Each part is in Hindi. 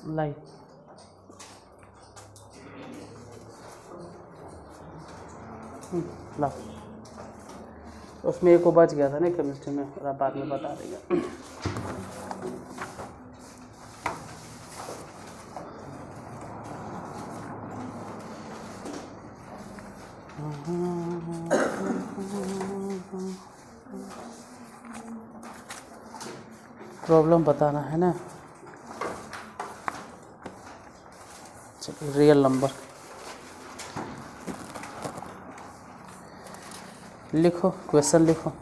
लाई ला, उसमें एक को बच गया था ना केमिस्ट्री में, और आप बाद में बता देगा। प्रॉब्लम बताना है ना। चलिए, रियल नंबर लिखो, क्वेश्चन लिखो।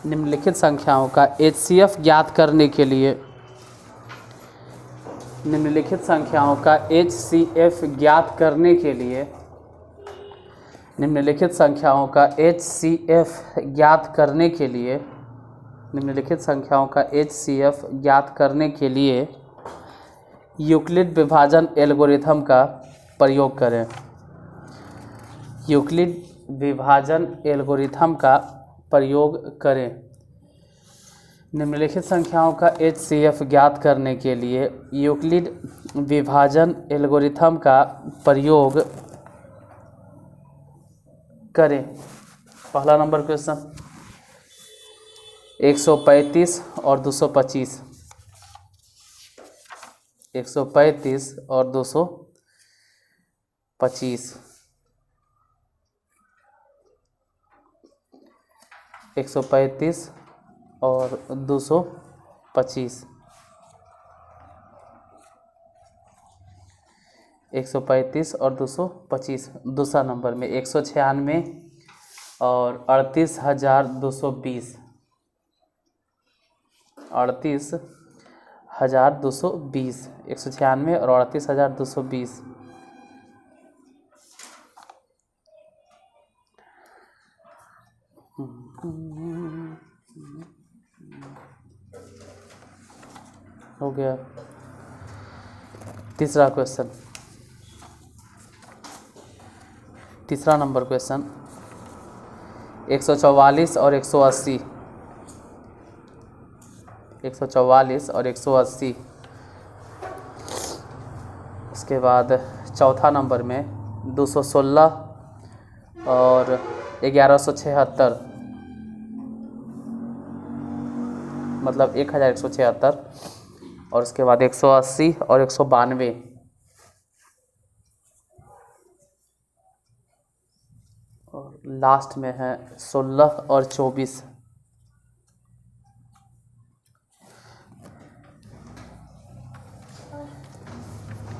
निम्नलिखित संख्याओं का HCF ज्ञात करने के लिए, निम्नलिखित संख्याओं का HCF ज्ञात करने के लिए, निम्नलिखित संख्याओं का HCF ज्ञात करने के लिए, निम्नलिखित संख्याओं का HCF ज्ञात करने के लिए यूक्लिड विभाजन एल्गोरिथम का प्रयोग करें। यूक्लिड विभाजन एल्गोरिथम का प्रयोग करें। निम्नलिखित संख्याओं का HCF ज्ञात करने के लिए यूक्लिड विभाजन एल्गोरिथम का प्रयोग करें। पहला नंबर क्वेश्चन 135 और 225, 135 और 225, 135 और 225, 135 और 225। दूसरा नंबर में 196 और 38,220, 38,220, 196 और 38,220। हो गया। तीसरा क्वेश्चन, तीसरा नंबर क्वेश्चन 144 और 180, 144 और 180। उसके बाद चौथा नंबर में 216 और 1176, मतलब 1176। और उसके बाद 180 और 192। और लास्ट में है 16 और 24।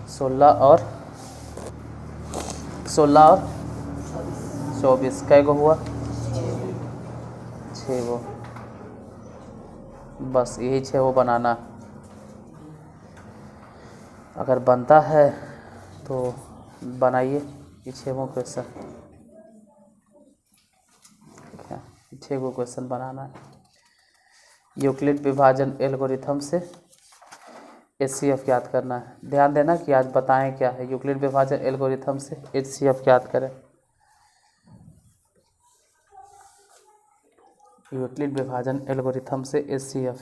सोलह और 24 कै गो हुआ? 6 गो। बस यही 6 गो बनाना। अगर बनता है तो बनाइए ये 6 गो क्वेश्चन। 6 गो क्वेश्चन बनाना है यूक्लिड विभाजन एल्गोरिथम से HCF ज्ञात करना है। ध्यान देना कि आज बताएं क्या है। यूक्लिड विभाजन एल्गोरिथम से HCF ज्ञात करें। यूक्लिड विभाजन एल्गोरिथम से HCF।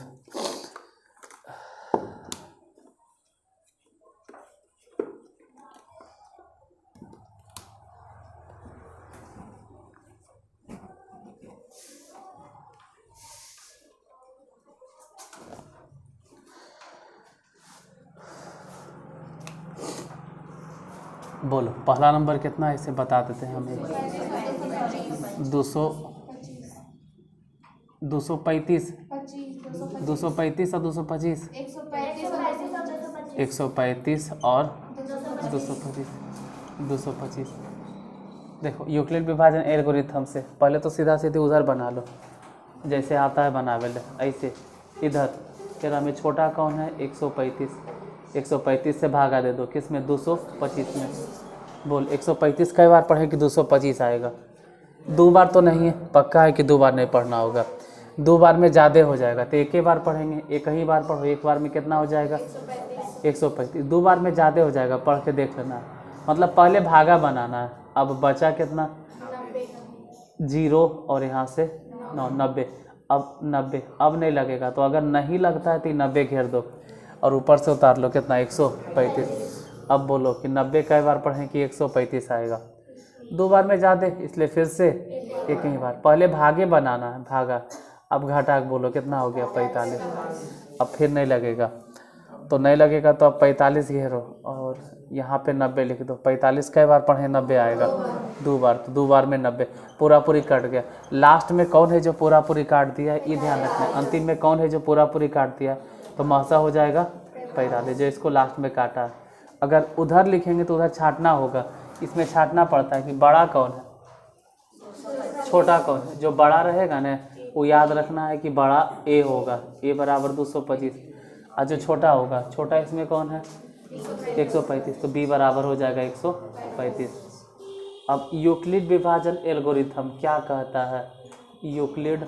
बोलो पहला नंबर कितना है इसे बता देते हैं हमें। 235, 235 और 225, 135 और 225। देखो यूक्लिड विभाजन एल्गोरिथम से पहले तो सीधा सीधे उधर बना लो, जैसे आता है बनावे ले। ऐसे इधर तेरा में छोटा कौन है? 135। 135 से भागा दे दो किस में? 225 में। बोल 135 कई बार पढ़े कि 225 आएगा? 2 बार तो नहीं है, पक्का है कि 2 बार नहीं पढ़ना होगा। 2 बार में ज़्यादा हो जाएगा तो एक ही बार पढ़ेंगे। एक ही बार पढ़ो, एक बार में कितना हो जाएगा? 135। 2 बार में ज़्यादा हो जाएगा, पढ़ के देख लेना। मतलब पहले भागा बनाना है। अब बचा कितना? 0 और यहाँ से 90। अब 90 अब नहीं लगेगा, तो अगर नहीं लगता है तो 90 घेर दो। और ऊपर से उतार लो कितना 135। अब बोलो कि 90 कई बार पढ़ें कि 135 आएगा। 2 बार में ज़्यादा, इसलिए फिर से एक ही बार। पहले भागे बनाना है, भागा। अब घटा के बोलो कितना हो गया 45। अब फिर नहीं लगेगा, तो नहीं लगेगा तो अब 45 घेरो और यहाँ पे 90 लिख दो। 45 कई बार पढ़े 90 आएगा, 2 बार, तो 2 बार में 90 पूरा पूरी कट गया। लास्ट में कौन है जो पूरा पूरी काट दिया है, ये ध्यान रखना है। अंतिम में कौन है जो पूरा पूरी काट दिया है, तो महसा हो जाएगा 45 जो इसको लास्ट में काटा है। अगर उधर लिखेंगे तो उधर छांटना होगा, इसमें छांटना पड़ता है कि बड़ा कौन है छोटा कौन है। जो बड़ा रहेगा ना वो याद रखना है कि बड़ा ए होगा, ए बराबर 225, और जो छोटा होगा, छोटा इसमें कौन है 135, तो बी बराबर हो जाएगा 135। अब यूक्लिड विभाजन एल्गोरिथम क्या कहता है? यूक्लिड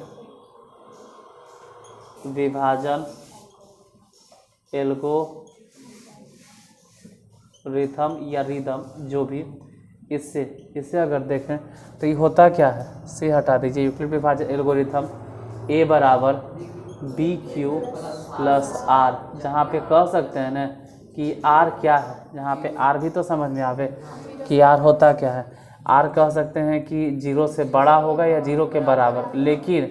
विभाजन एल्गोरिथम या रिदम जो भी, इससे अगर देखें तो ये होता क्या है, से हटा दीजिए। यूक्लिड विभाजन एल्गोरिथम ए बराबर बी क्यू प्लस आर, जहाँ पे कह सकते हैं ना कि आर क्या है, जहाँ पे आर भी तो समझ में आवे कि आर होता क्या है। आर कह सकते हैं कि 0 से बड़ा होगा या 0 के बराबर, लेकिन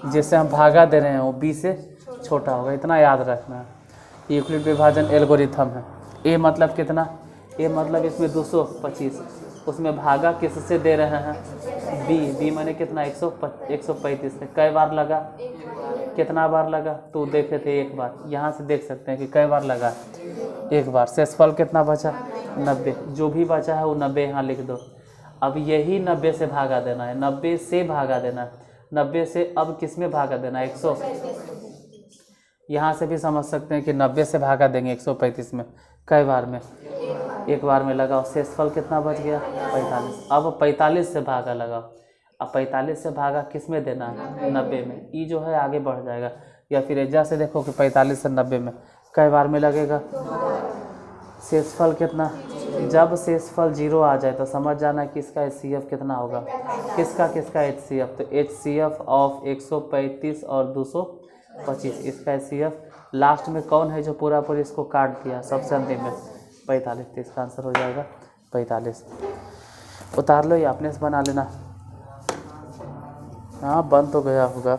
जिससे हम भागा दे रहे हैं वो बी से छोटा होगा, इतना याद रखना है। यूक्लिड विभाजन एल्गोरिथम है। ए मतलब कितना, ए मतलब इसमें 225, उसमें भागा किससे दे रहे हैं, बी माने कितना 135 से कई बार लगा, कितना बार लगा तो देखे थे एक बार, यहाँ से देख सकते हैं कि कई बार लगा, एक बार। शेषफल कितना बचा 90, जो भी बचा है वो 90 यहाँ लिख दो। अब यही 90 से भागा देना है, 90 से भागा देना है, 90 से अब किस में भागा देना है 100। यहाँ से भी समझ सकते हैं कि 90 से भागा देंगे 135 में, कई बार में, एक बार में लगाओ। शेषफल कितना बच गया 45। अब 45 से भागा लगाओ, अब 45 से भागा किस में देना है 90 में, ई जो है आगे बढ़ जाएगा। या फिर एजा से देखो कि 45 से 90 में कई बार में लगेगा। शेषफल कितना, जब शेषफल 0 आ जाए तो समझ जाना कि इसका HCF कितना होगा, किसका HCF, तो HCF ऑफ 135 और 225, इसका HCF लास्ट में कौन है जो पूरा पूरी इसको काट दिया सबसे अंतिम में 45, तो इसका आंसर हो जाएगा 45। उतार लो या अपने से बना लेना। हाँ बन तो गया होगा।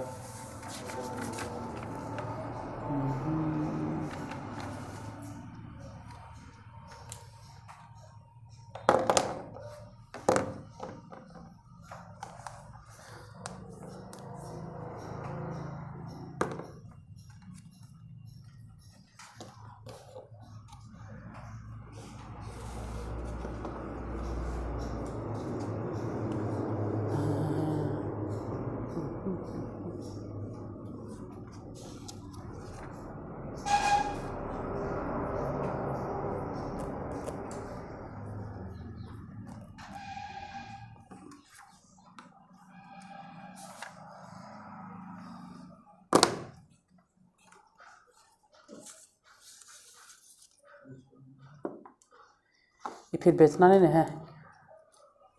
ये फिर बेचना नहीं है,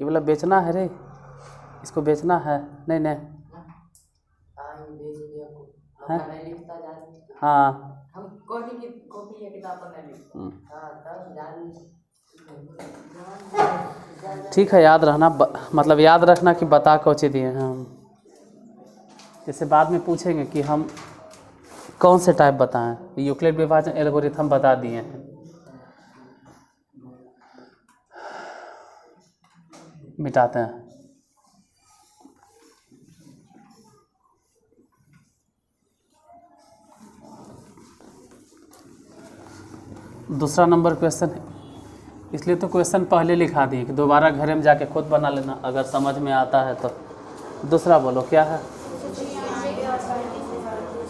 ये बोला बेचना है रे, इसको बेचना है नहीं नहीं है? हाँ ठीक है, याद रहना, मतलब याद रखना कि बता कौची दिए हैं हम, जैसे बाद में पूछेंगे कि हम कौन से टाइप बताएं। यूक्लिड विभाजन एल्गोरिथम बता दिए हैं। मिटाते हैं। दूसरा नंबर क्वेश्चन है, इसलिए तो क्वेश्चन पहले लिखा दिए कि दोबारा घर में जाके खुद बना लेना अगर समझ में आता है तो। दूसरा बोलो क्या है,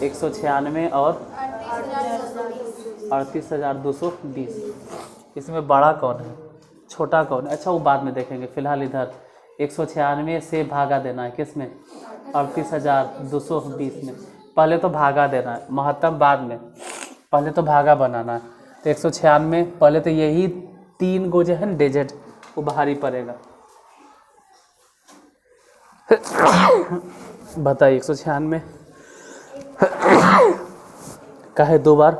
196 और 38,220। इसमें बड़ा कौन है छोटा कौन है, अच्छा वो बाद में देखेंगे। फिलहाल इधर 196 से भागा देना है किस में 38,220 में। पहले तो भागा देना है, महत्तम बाद में, पहले तो भागा बनाना है। तो 196 पहले तो यही 3 गो जो है ना डिजिट वो भारी पड़ेगा। बताइए 196 का है 2 बार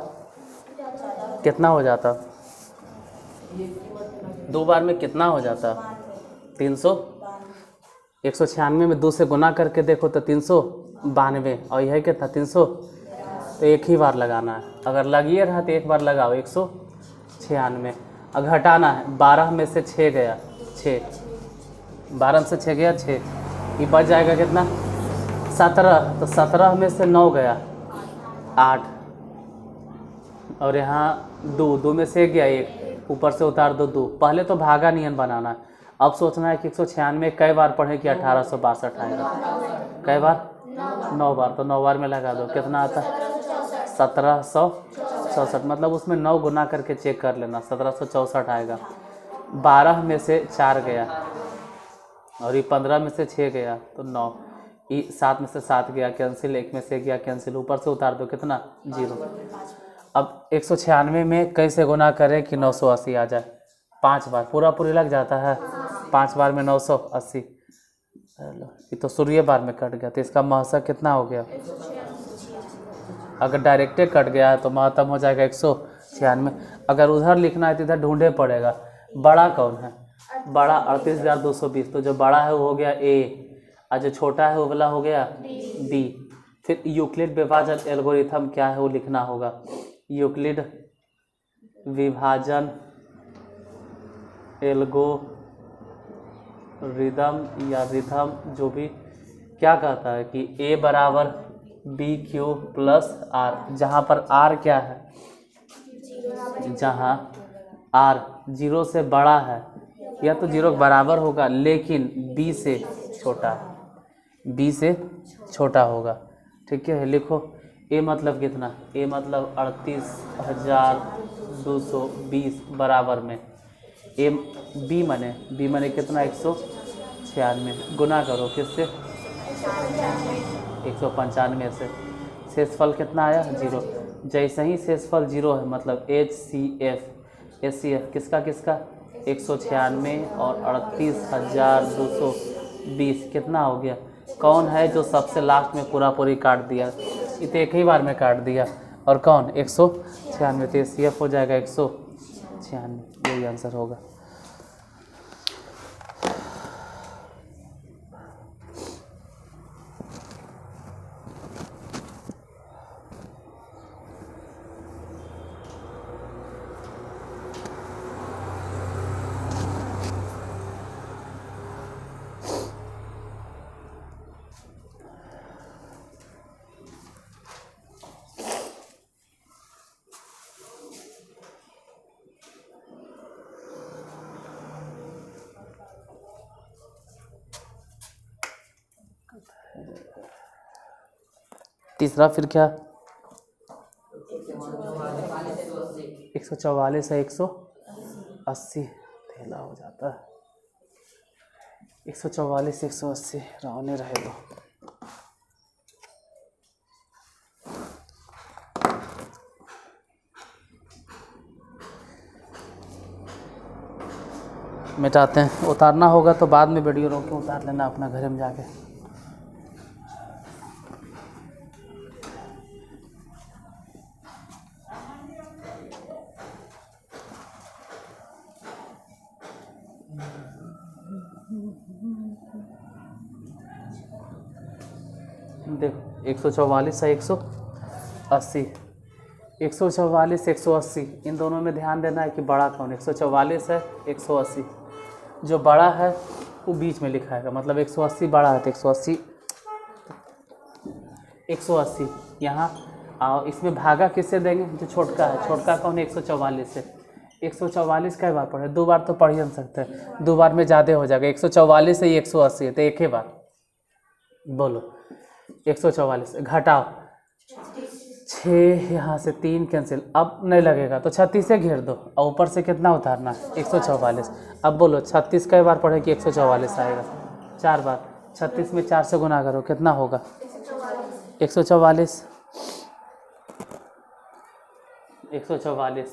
कितना हो जाता? 2 बार में कितना हो जाता? 300। 196 में 2 से गुना करके देखो तो 392, और यह कितना 300। तो एक ही बार लगाना है, अगर लगिए रहा तो एक बार लगाओ 196। अब घटाना है, 12 में से 6 गया 6, 12 में से 6 गया 6, ये बच जाएगा कितना 17। तो 17 में से 9 गया 8, और यहाँ 2 में से गया 1, ऊपर से उतार दो 2। पहले तो भागा नियम बनाना है, अब सोचना है कि 196 कई बार पढ़े कि 1862 आएगा। कई बार? 9 बार। तो 9 बार में लगा दो, कितना आता है 1764। मतलब उसमें 9 गुना करके चेक कर लेना, 1764 आएगा। 12 में से 4 गया, और ये 15 में से 6 गया तो 9, ये 7 में से 7 गया कैंसिल, 1 में से गया कैंसिल, ऊपर से उतार दो कितना 0। अब 196 में कैसे गुना करें कि 980 आ जाए? 5 बार पूरा पूरी लग जाता है, 5 बार में 980। ये तो सूर्य बार में कट गया, तो इसका महत्तम कितना हो गया? अगर डायरेक्टे कट गया है तो महत्तम हो जाएगा 196। अगर उधर लिखना है तो इधर ढूंढे पड़ेगा। बड़ा कौन है? बड़ा 38,220। तो जो बड़ा है वो हो गया ए, और जो छोटा है वो वाला हो गया बी। फिर यूक्लिड विभाजन एल्गोरिथम क्या है वो लिखना होगा। यूक्लिड विभाजन एल्गोरिथम या रिथम जो भी क्या कहता है कि ए बराबर बी क्यू प्लस आर, जहाँ पर आर क्या है? जहाँ आर 0 से बड़ा है या तो 0 के बराबर होगा लेकिन बी से छोटा है, बी से छोटा होगा। ठीक है, लिखो ए मतलब कितना? ए मतलब 38,220 बराबर में ए, बी मने कितना 196, गुना करो किससे? 195 से। शेषफल कितना आया? 0। जैसे ही शेषफल 0 है मतलब HCF किसका 196 और 38,220 कितना हो गया? कौन है जो सबसे लास्ट में पूरा पूरी काट दिया? इसे एक ही बार में काट दिया, और कौन? 196। तो HCF हो जाएगा 196, यही आंसर होगा। तीसरा फिर क्या? 144 है 180 थैला हो जाता है। 144 180 रहने रहे दो। मिटाते हैं, उतारना होगा तो बाद में वीडियो रोक के उतार लेना अपना घर में जाके। देखो 144 है 180, 144 180, इन दोनों में ध्यान देना है कि बड़ा कौन? 144 है 180, जो बड़ा है वो बीच में लिखा है, मतलब 180 बड़ा है तो 180 यहाँ आओ। इसमें भागा किससे देंगे? जो छोटका है, छोटका कौन है? 144 से। 144 कई बार पढ़े? 2 बार तो पढ़ ही नहीं सकते, 2 बार में ज़्यादा हो जाएगा। 144 से 180 है तो एक ही बार बोलो 144 घटाओ 6, यहाँ से 3 कैंसिल, अब नहीं लगेगा तो 36 से घेर दो और ऊपर से कितना उतारना है? 144। अब बोलो 36 कई बार पढ़े कि 144 आएगा? 4 बार। 36 में 4 से गुना करो कितना होगा? 144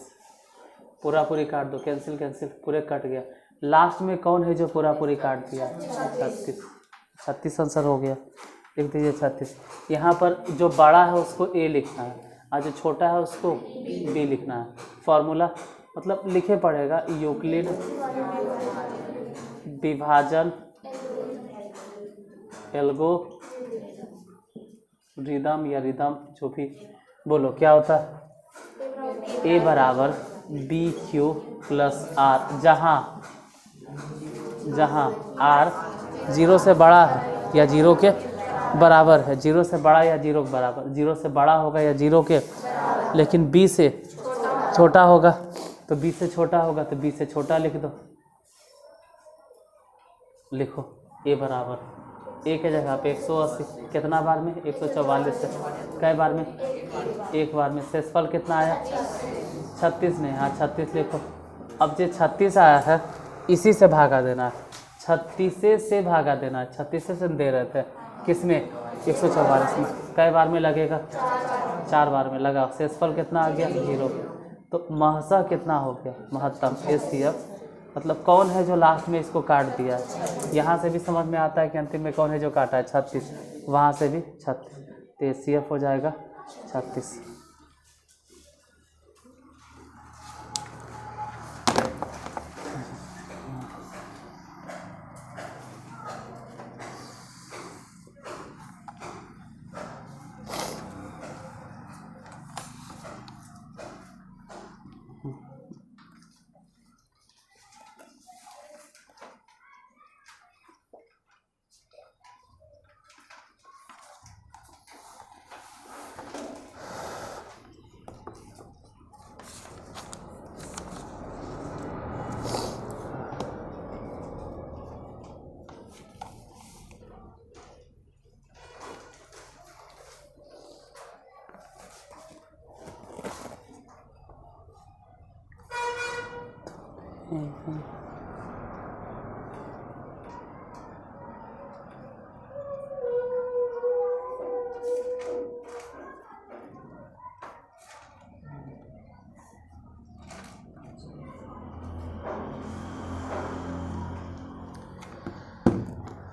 पूरा पूरी काट दो, कैंसिल पूरे कट गया। लास्ट में कौन है जो पूरा पूरी काट दिया? 36 आंसर हो गया। लिख दीजिए 36। यहाँ पर जो बड़ा है उसको ए लिखना है और जो छोटा है उसको बी लिखना है। फॉर्मूला मतलब लिखे पड़ेगा, यूक्लिड विभाजन एल्गोरिदम या रिदम जो भी बोलो क्या होता है, ए बराबर बी क्यू प्लस आर, जहाँ आर 0 से बड़ा है या 0 के बराबर है, 0 से बड़ा या 0 के बराबर, 0 से बड़ा होगा या 0 के, लेकिन b से छोटा होगा, तो b से छोटा होगा तो b से छोटा लिख दो। लिखो a बराबर a के जगह पे 180, कितना बार में 144 से, कई बार में एक बार में। शेषफल कितना आया 36 नहीं, हाँ 36 लिखो। अब जो 36 आया है इसी से भागा देना है, 36 से भागा देना है, 36 से दे रहे थे किसमें 144 में, कई बार में लगेगा 4 बार में लगा। शेषफल कितना आ गया 0, तो महसा कितना हो गया महत्तम HCF, मतलब कौन है जो लास्ट में इसको काट दिया है। यहाँ से भी समझ में आता है कि अंतिम में कौन है जो काटा है 36, वहाँ से भी 36, तो HCF हो जाएगा 36।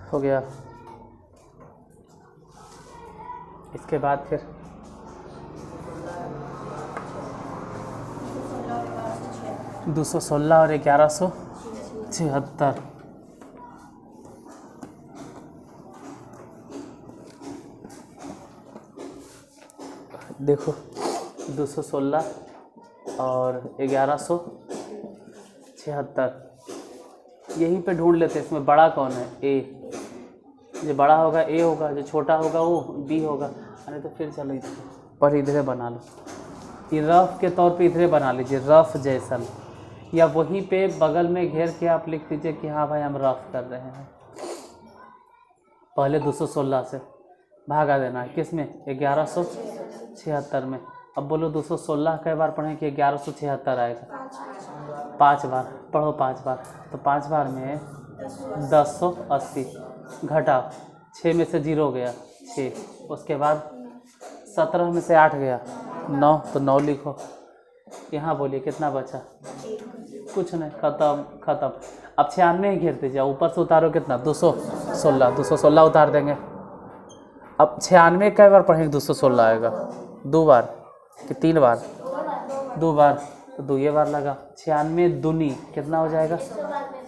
हो गया। इसके बाद फिर दो 216 और 1176। देखो 216 और 1176, यहीं पे ढूंढ लेते हैं। इसमें बड़ा कौन है ए, जो बड़ा होगा ए होगा, जो छोटा होगा वो बी होगा। अरे तो फिर चलो पर इधरे बना लो, ये रफ के तौर पे इधरे बना लीजिए, रफ जैसन, या वहीं पे बगल में घेर के आप लिख दीजिए कि हाँ भाई हम रफ कर रहे हैं। पहले 216 से भागा देना है किस में 1176 में। अब बोलो 216 कई बार पढ़ें कि 1176 आएगा, 5 बार पढ़ो, 5 बार, तो 5 बार में 1080 घटा, 6 में से 0 गया 6, उसके बाद 17 में से 8 गया 9, तो 9 लिखो। यहाँ बोलिए कितना बचा, कुछ नहीं, ख़त्म। अब 96 ही घेर दीजिए, ऊपर से उतारो कितना 216 उतार देंगे। अब 96 कई बार पढ़ेंगे 216 आएगा, 2 बार कि 3 बार, 2 बार, तो 2 बार लगा। 96 दूनी कितना हो जाएगा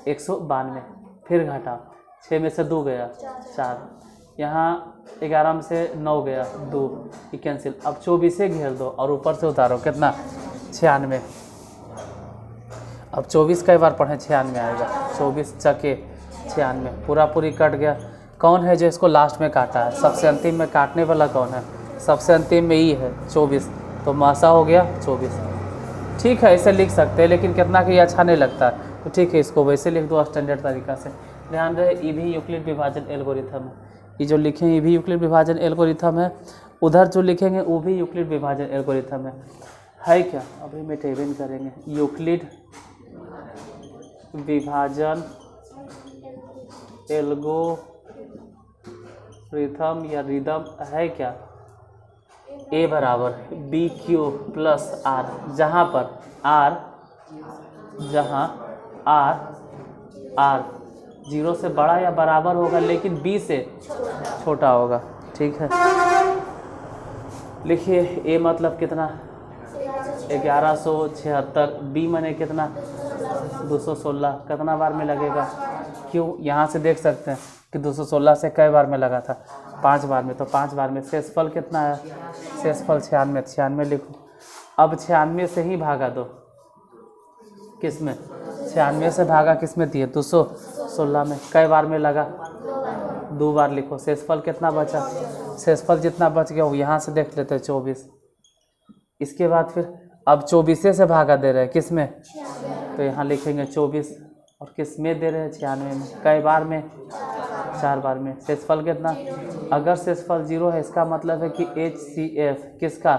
192, फिर घटा, 6 में से 2 गया 4, यहाँ 11 में से 9 गया 2, ये कैंसिल। अब 24 से घेर दो और ऊपर से उतारो कितना 96। अब 24 कई बार पढ़ें 96 आएगा, 24 चके 96, पूरा पूरी कट गया। कौन है जो इसको लास्ट में काटा है, सबसे अंतिम में काटने वाला कौन है, सबसे अंतिम में ही है 24, तो मासा हो गया 24। ठीक है ऐसे लिख सकते हैं, लेकिन कितना कि ये अच्छा नहीं लगता, तो ठीक है इसको वैसे लिख दो स्टैंडर्ड तरीका से। ध्यान रहे ये भी यूक्लिड विभाजन एल्गोरिथम है, ये जो लिखे ये भी यूक्लिड विभाजन एल्गोरिथम है, उधर जो लिखेंगे वो भी यूक्लिड विभाजन एल्गोरिथम है क्या। अभी मेटेबन करेंगे, यूक्लिड विभाजन एल्गोरिथम या रिदम है क्या, ए बराबर बी क्यू प्लस आर, जहाँ आर 0 से बड़ा या बराबर होगा, लेकिन बी से छोटा होगा। ठीक है। लिखिए ए मतलब कितना 1176, बी माने कितना 216, कितना बार में लगेगा? क्यों, यहाँ से देख सकते हैं कि 216 से कई बार में लगा था? 5 बार में। तो 5 बार में शेषफल कितना है? शेषफल 96, 96 लिखो। अब 96 से ही भागा दो, किस में? 96 से भागा किस में दिए? 216 में। कई बार में लगा? 2 बार लिखो। शेषफल कितना बचा? शेषफल जितना बच गया वो यहाँ से देख लेते हैं 24। इसके बाद फिर अब 24 से भागा दे रहे हैं किस में? तो यहाँ लिखेंगे 24, और किस में दे रहे हैं? 96 में। कई बार में? 4 बार में। शेषफल कितना? अगर शेषफल 0 है इसका मतलब है कि HCF किसका?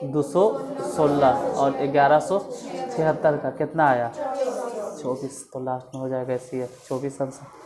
216 और 1176 का कितना आया? 24। तो लास्ट में हो जाएगा HCF 24 आंसर।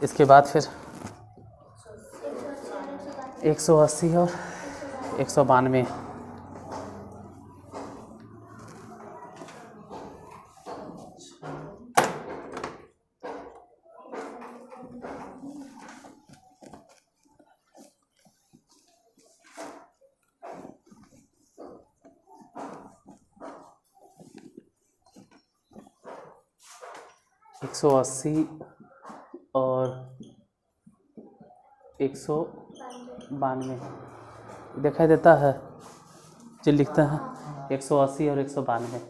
इसके बाद फिर 180 और 192। एक 180 और 192 दिखाई देता है जो लिखते हैं 180 और 192।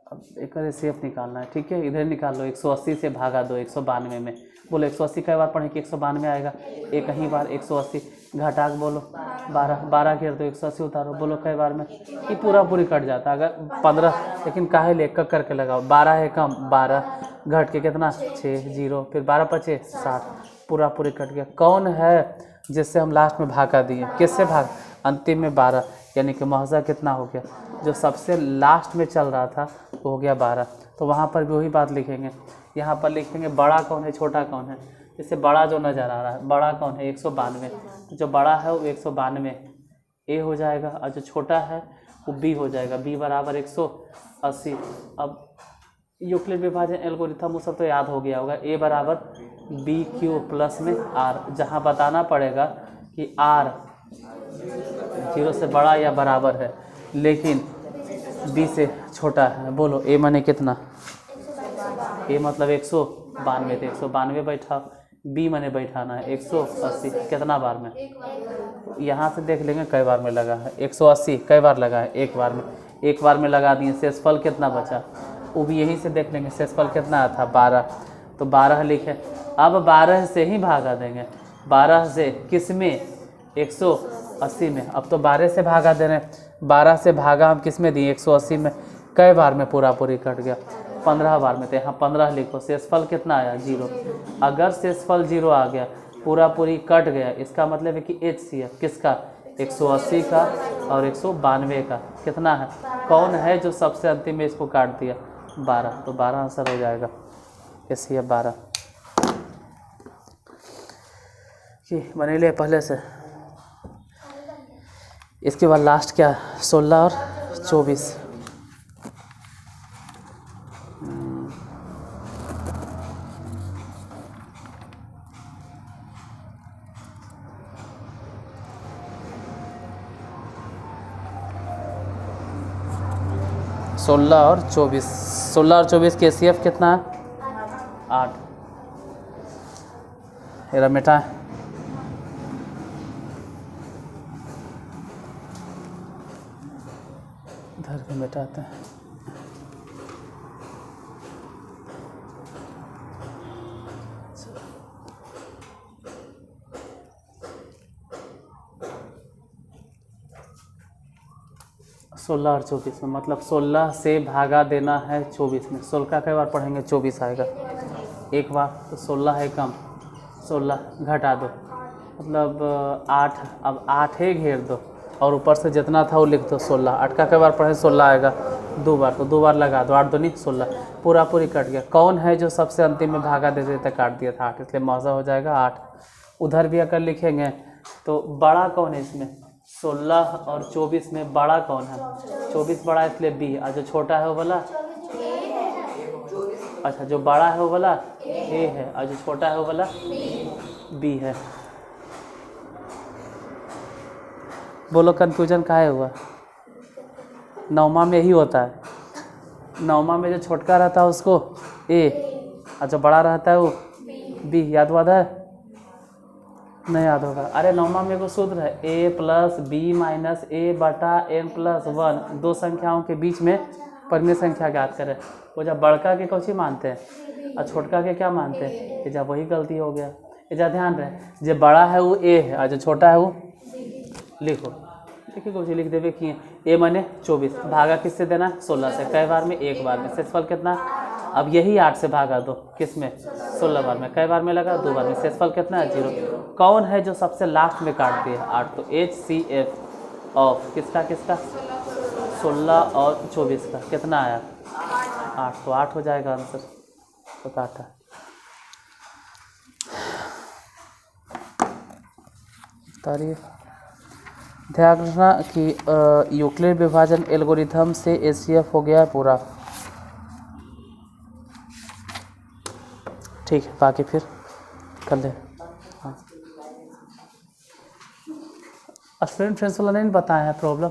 अब एक सेफ निकालना है, ठीक है, इधर निकाल लो। 180 से भागा दो 192 में। बोलो 180 कई बार पढ़े कि 192 आएगा? एक ही बार। 180 घटा के बोलो 12, 12 घेर दो 180 उतारो, बोलो कई बार में? ये पूरा पूरी कट जाता है। अगर 15, लेकिन काहे ले एक करके लगाओ। 12 है कम, 12 घट के कितना 6 0, फिर 12 पचे 60, पूरा पूरी कट गया। कौन है जिससे हम लास्ट में भागा दिए? किससे भाग? अंतिम में 12, यानी कि मुआवजा कितना हो गया? जो सबसे लास्ट में चल रहा था वो हो गया 12। तो वहाँ पर भी वही बात लिखेंगे। यहाँ पर लिखेंगे बड़ा कौन है, छोटा कौन है। जैसे बड़ा जो नज़र आ रहा है, बड़ा कौन है? 192। तो जो बड़ा है वो 192 ए हो जाएगा, और जो छोटा है वो बी हो जाएगा। बी बराबर 180। अब यूक्लिड विभाजन एल्गोरिथम वो सब तो याद हो गया होगा। ए बराबर बी क्यू प्लस में आर, जहाँ बताना पड़ेगा कि आर 0 से बड़ा या बराबर है लेकिन बी से छोटा है। बोलो ए माने कितना? ए मतलब 192 थे, 192 बैठा। बी माने बैठाना है 180, कितना बार में? यहाँ से देख लेंगे कई बार में लगा है। 180 कई बार लगा है? एक बार में। एक बार में लगा दिए। शेषफल कितना बचा वो भी यहीं से देख लेंगे। शेषफल कितना आया था? 12, तो 12 लिखे। अब 12 से ही भागा देंगे। 12 से किस में? 180 में। अब तो 12 से भागा दे रहे हैं। 12 से भागा हम किस में दिए? 180 में। कई बार में पूरा पूरी कट गया? 15 बार में। तो यहाँ 15 लिखो। शेषफल कितना आया? 0। अगर शेषफल 0 आ गया, पूरा पूरी कट गया, इसका मतलब है कि HCF किसका? 180 का और 192 का। कितना है? कौन है जो सबसे अंतिम में इसको काट दिया? 12। तो 12 आंसर हो जाएगा HCF 12। कि बने ले पहले से। इसके बाद लास्ट क्या? 16 और 24। 16 और 24, 16 और 24 के एचसीएफ कितना है? 8। मेरा मिटा इधर को मिटाते हैं। सोलह और 24 में, मतलब 16 से भागा देना है 24 में। 16 का कई बार पढ़ेंगे 24 आएगा एक बार, तो 16 है कम, 16 घटा दो, मतलब 8। अब 8 है घेर दो और ऊपर से जितना था वो लिख दो 16। 8 का कई बार पढ़े 16 आएगा 2 बार, तो 2 बार लगा दो, 8 दूनी 16, पूरा पूरी कट गया। कौन है जो सबसे अंतिम में भागा दे देते काट दिया था 8, इसलिए मौजा हो जाएगा 8। उधर भी अगर लिखेंगे तो बड़ा कौन है इसमें? 16 और 24 में बड़ा कौन है? 24 बड़ा है इसलिए बी, और जो छोटा है वो वाला अच्छा, जो बड़ा है वो वाला ए है और जो छोटा है वो वाला बी है। बोलो कन्फ्यूजन काहे हुआ? नौमा में यही होता है, नौमा में जो छोटका रहता है उसको ए और जो बड़ा रहता है वो बी। याद वाद है? नहीं याद होगा। अरे नौमा में एगो सूत्र है a प्लस बी माइनस ए बटा n प्लस 1, दो संख्याओं के बीच में परिमेय संख्या ज्ञात करें। वो जब बड़का के कौची मानते हैं और छोटका के क्या मानते हैं? ये जब वही गलती हो गया। ये जब ध्यान रहे, जो बड़ा है वो a है और जो छोटा है वो लिखो, देखिए कौची लिख देवे कि a माने 24, भागा किससे देना है? 16 से। कई बार में? एक बार में। शेषफल कितना? अब यही 8 से भागा दो, किस में? 16 बार में। कई बार में लगा? 2 बार में। शेषफल कितना है? 0। कौन है जो सबसे लास्ट में काट दिया? 8। तो HCF ऑफ किसका किसका? 16 और 24 का कितना आया? 8। तो 8 हो जाएगा आंसर, तो काटा। तारीफ। ध्यान रखना कि यूक्लिड विभाजन एल्गोरिथम से HCF हो गया पूरा। ठीक है, बाकी फिर कर ले। हाँ, स्टूडेंट फ्रेंड्स वाला नहीं बताया है प्रॉब्लम।